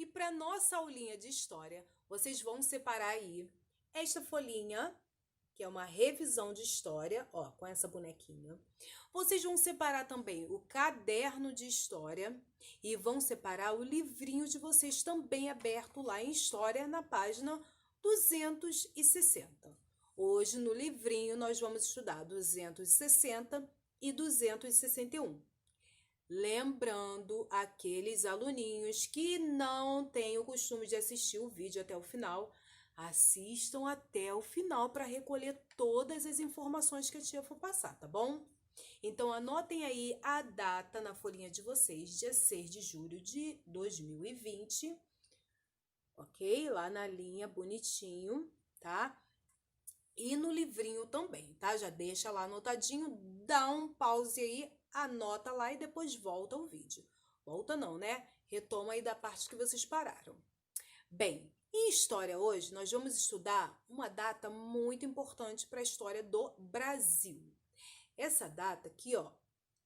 E para nossa aulinha de história, vocês vão separar aí esta folhinha, que é uma revisão de história, ó, com essa bonequinha. Vocês vão separar também o caderno de história e vão separar o livrinho de vocês também aberto lá em história na página 260. Hoje no livrinho nós vamos estudar 260 e 261. Lembrando aqueles aluninhos que não têm o costume de assistir o vídeo até o final, assistam até o final para recolher todas as informações que a tia for passar, tá bom? Então anotem aí a data na folhinha de vocês, dia 6 de julho de 2020, ok? Lá na linha bonitinho, tá? E no livrinho também, tá? Já deixa lá anotadinho, dá um pause aí, anota lá e depois volta o vídeo. Volta não, né? Retoma aí da parte que vocês pararam. Bem, em história hoje nós vamos estudar uma data muito importante para a história do Brasil. Essa data aqui, ó,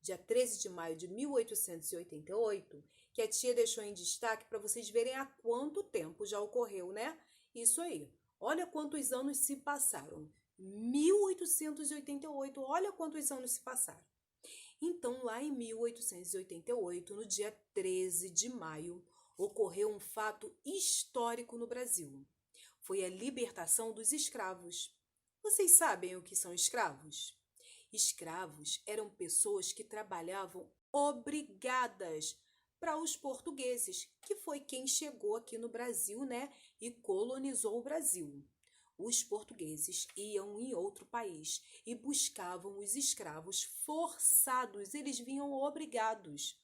dia 13 de maio de 1888, que a tia deixou em destaque para vocês verem há quanto tempo já ocorreu, né? Isso aí. Olha quantos anos se passaram. 1888, olha quantos anos se passaram. Então, lá em 1888, no dia 13 de maio, ocorreu um fato histórico no Brasil. Foi a libertação dos escravos. Vocês sabem o que são escravos? Escravos eram pessoas que trabalhavam obrigadas para os portugueses, que foi quem chegou aqui no Brasil, né, e colonizou o Brasil. Os portugueses iam em outro país e buscavam os escravos forçados, eles vinham obrigados.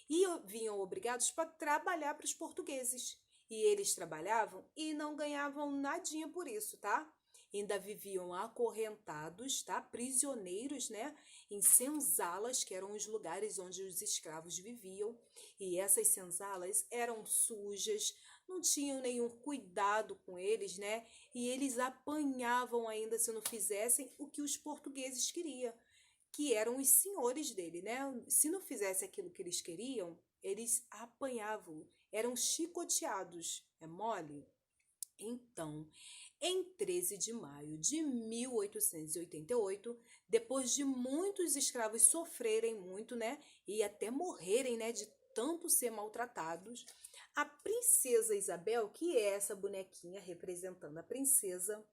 E vinham obrigados para trabalhar para os portugueses. E eles trabalhavam e não ganhavam nadinha por isso, tá? Ainda viviam acorrentados, tá? Prisioneiros, né? Em senzalas, que eram os lugares onde os escravos viviam. E essas senzalas eram sujas, não tinham nenhum cuidado com eles, né? E eles apanhavam ainda se não fizessem o que os portugueses queriam, que eram os senhores dele, né? Se não fizesse aquilo que eles queriam, eles apanhavam, eram chicoteados. É mole? Então, em 13 de maio de 1888, depois de muitos escravos sofrerem muito, né, e até morrerem, né, de tanto ser maltratados, a princesa Isabel, que é essa bonequinha representando a princesa,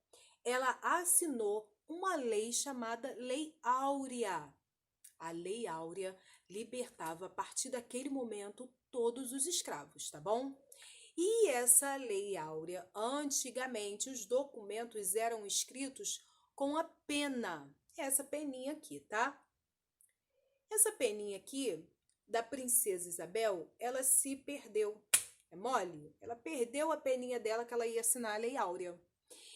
ela assinou uma lei chamada Lei Áurea. A Lei Áurea libertava a partir daquele momento todos os escravos, tá bom? E essa Lei Áurea, antigamente os documentos eram escritos com a pena. Essa peninha aqui, tá? Essa peninha aqui da princesa Isabel, ela se perdeu. É mole? Ela perdeu a peninha dela que ela ia assinar a Lei Áurea.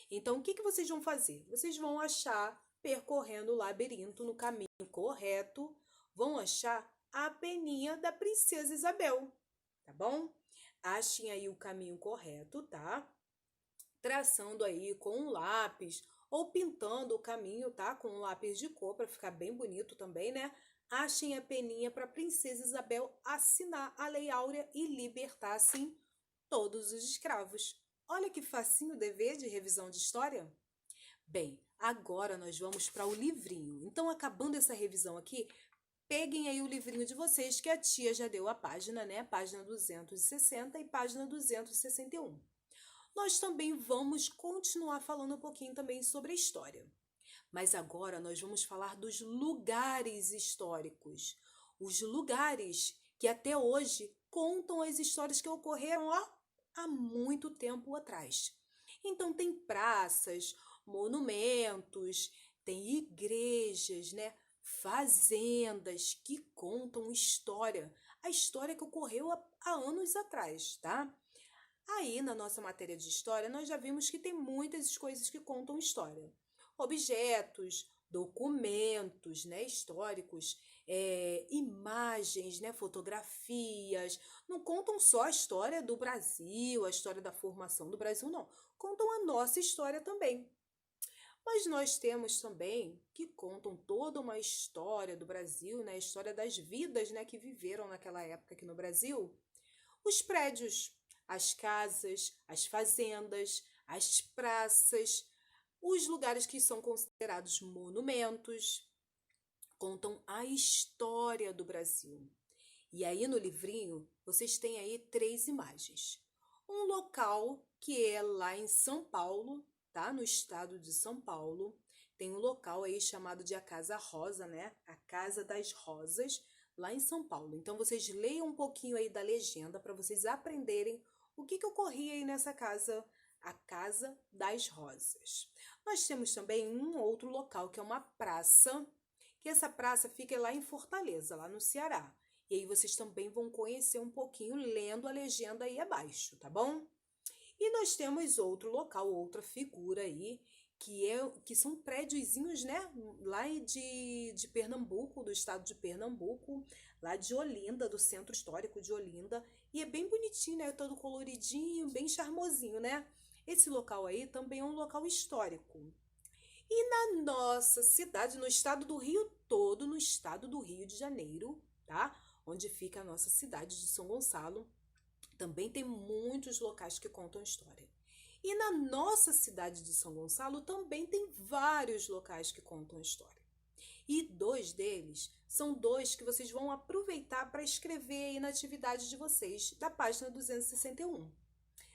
Então, o que vocês vão fazer? Vocês vão achar, percorrendo o labirinto no caminho correto, vão achar a peninha da princesa Isabel, tá bom? Achem aí o caminho correto, tá? Traçando aí com um lápis ou pintando o caminho, tá? Com um lápis de cor para ficar bem bonito também, né? Achem a peninha para a princesa Isabel assinar a Lei Áurea e libertar, assim, todos os escravos. Olha que facinho o dever de revisão de história. Bem, agora nós vamos para o livrinho. Então, acabando essa revisão aqui, peguem aí o livrinho de vocês, que a tia já deu a página, né? Página 260 e página 261. Nós também vamos continuar falando um pouquinho também sobre a história. Mas agora nós vamos falar dos lugares históricos. Os lugares que até hoje contam as histórias que ocorreram há muito tempo atrás. Então tem praças, monumentos, tem igrejas, né? Fazendas que contam história, a história que ocorreu há anos atrás, tá? Aí, na nossa matéria de história, nós já vimos que tem muitas coisas que contam história. Objetos, documentos, né, históricos, imagens, né, fotografias. Não contam só a história do Brasil, a história da formação do Brasil, não. Contam a nossa história também. Mas nós temos também que contam toda uma história do Brasil, né, a história das vidas, né, que viveram naquela época aqui no Brasil. Os prédios, as casas, as fazendas, as praças, os lugares que são considerados monumentos, contam a história do Brasil. E aí no livrinho, vocês têm aí 3 imagens. Um local que é lá em São Paulo, tá? No estado de São Paulo. Tem um local aí chamado de a Casa Rosa, né? A Casa das Rosas, lá em São Paulo. Então vocês leiam um pouquinho aí da legenda para vocês aprenderem o que ocorria aí nessa casa, a Casa das Rosas. Nós temos também um outro local que é uma praça, que essa praça fica lá em Fortaleza, lá no Ceará. E aí vocês também vão conhecer um pouquinho lendo a legenda aí abaixo, tá bom? E nós temos outro local, outra figura aí, que são prédiozinhos, né? Lá de Pernambuco, do estado de Pernambuco, lá de Olinda, do centro histórico de Olinda. E é bem bonitinho, né? Todo coloridinho, bem charmosinho, né? Esse local aí também é um local histórico. E na nossa cidade, no estado do Rio todo, no estado do Rio de Janeiro, tá? Onde fica a nossa cidade de São Gonçalo, também tem muitos locais que contam história. E na nossa cidade de São Gonçalo também tem vários locais que contam história. E 2 deles são 2 que vocês vão aproveitar para escrever aí na atividade de vocês, da página 261.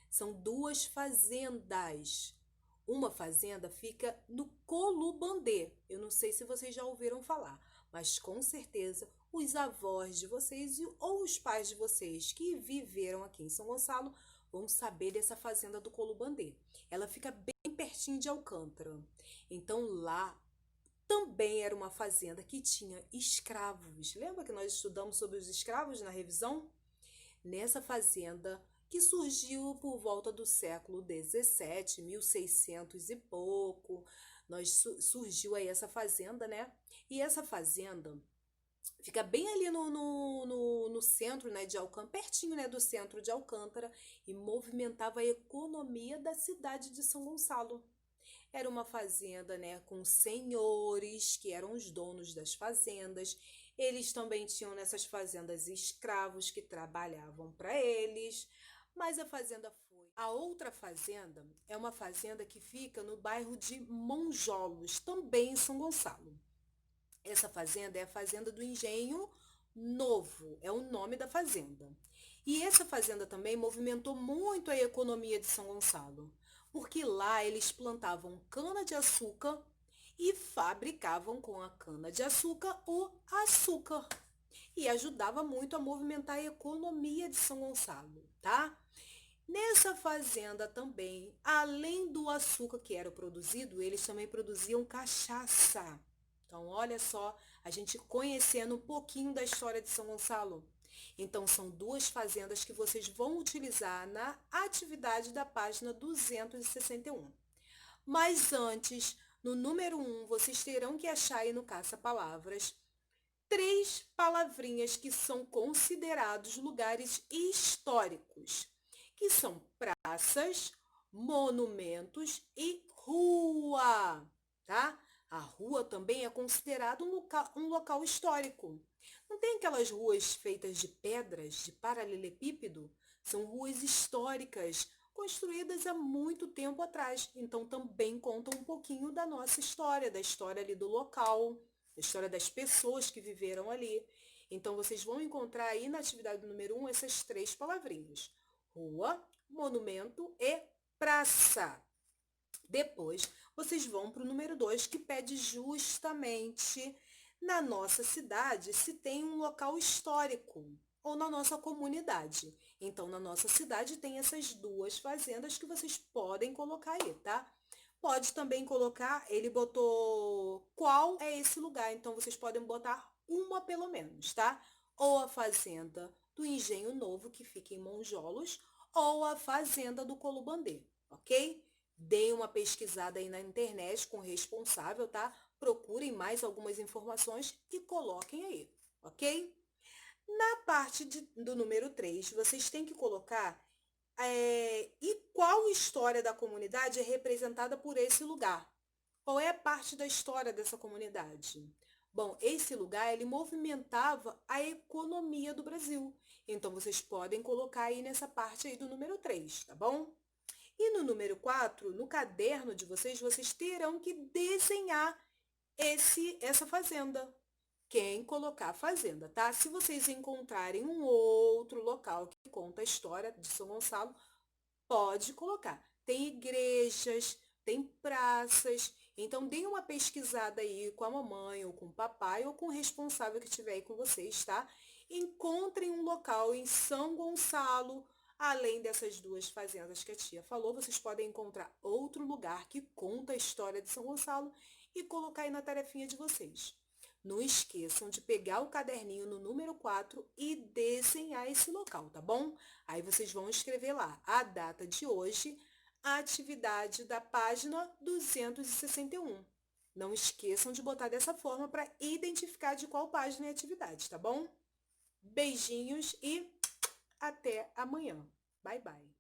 São 2 fazendas. Uma fazenda fica no Colubandê. Eu não sei se vocês já ouviram falar, mas com certeza os avós de vocês ou os pais de vocês que viveram aqui em São Gonçalo vão saber dessa fazenda do Colubandê. Ela fica bem pertinho de Alcântara. Então lá também era uma fazenda que tinha escravos. Lembra que nós estudamos sobre os escravos na revisão? Nessa fazenda que surgiu por volta do século 17, 1600 e pouco, surgiu aí essa fazenda, né? E essa fazenda fica bem ali no centro, né, de Alcântara, pertinho, né, do centro de Alcântara, e movimentava a economia da cidade de São Gonçalo. Era uma fazenda, né, com senhores, que eram os donos das fazendas. Eles também tinham nessas fazendas escravos que trabalhavam para eles. Mas a fazenda foi. A outra fazenda é uma fazenda que fica no bairro de Monjolos, também em São Gonçalo. Essa fazenda é a Fazenda do Engenho Novo, é o nome da fazenda. E essa fazenda também movimentou muito a economia de São Gonçalo, porque lá eles plantavam cana-de-açúcar e fabricavam com a cana-de-açúcar o açúcar. E ajudava muito a movimentar a economia de São Gonçalo, tá? Nessa fazenda também, além do açúcar que era produzido, eles também produziam cachaça. Então, olha só, a gente conhecendo um pouquinho da história de São Gonçalo. Então, são 2 fazendas que vocês vão utilizar na atividade da página 261. Mas antes, no número 1, vocês terão que achar aí no caça-palavras 3 palavrinhas que são considerados lugares históricos, que são praças, monumentos e rua, tá? A rua também é considerado um local histórico. Não tem aquelas ruas feitas de pedras, de paralelepípedo? São ruas históricas, construídas há muito tempo atrás. Então também contam um pouquinho da nossa história, da história ali do local, da história das pessoas que viveram ali. Então vocês vão encontrar aí na atividade número 1 essas 3 palavrinhas: rua, monumento e praça. Depois, vocês vão para o número 2, que pede justamente na nossa cidade se tem um local histórico ou na nossa comunidade. Então, na nossa cidade tem essas 2 fazendas que vocês podem colocar aí, tá? Pode também colocar, ele botou qual é esse lugar, então vocês podem botar uma pelo menos, tá? Ou a fazenda do Engenho Novo, que fica em Monjolos, ou a fazenda do Colubandê, ok? Deem uma pesquisada aí na internet com o responsável, tá? Procurem mais algumas informações e coloquem aí, ok? Na parte do número 3, vocês têm que colocar e qual história da comunidade é representada por esse lugar? Qual é a parte da história dessa comunidade? Bom, esse lugar, ele movimentava a economia do Brasil. Então, vocês podem colocar aí nessa parte aí do número 3, tá bom? E no número 4, no caderno de vocês, vocês terão que desenhar essa fazenda. Quem colocar a fazenda, tá? Se vocês encontrarem um outro local que conta a história de São Gonçalo, pode colocar. Tem igrejas, tem praças. Então, dê uma pesquisada aí com a mamãe, ou com o papai, ou com o responsável que estiver aí com vocês, tá? Encontrem um local em São Gonçalo, além dessas duas fazendas que a tia falou, vocês podem encontrar outro lugar que conta a história de São Gonçalo e colocar aí na tarefinha de vocês. Não esqueçam de pegar o caderninho no número 4 e desenhar esse local, tá bom? Aí vocês vão escrever lá a data de hoje, a atividade da página 261. Não esqueçam de botar dessa forma para identificar de qual página é a atividade, tá bom? Beijinhos e até amanhã. Bye, bye.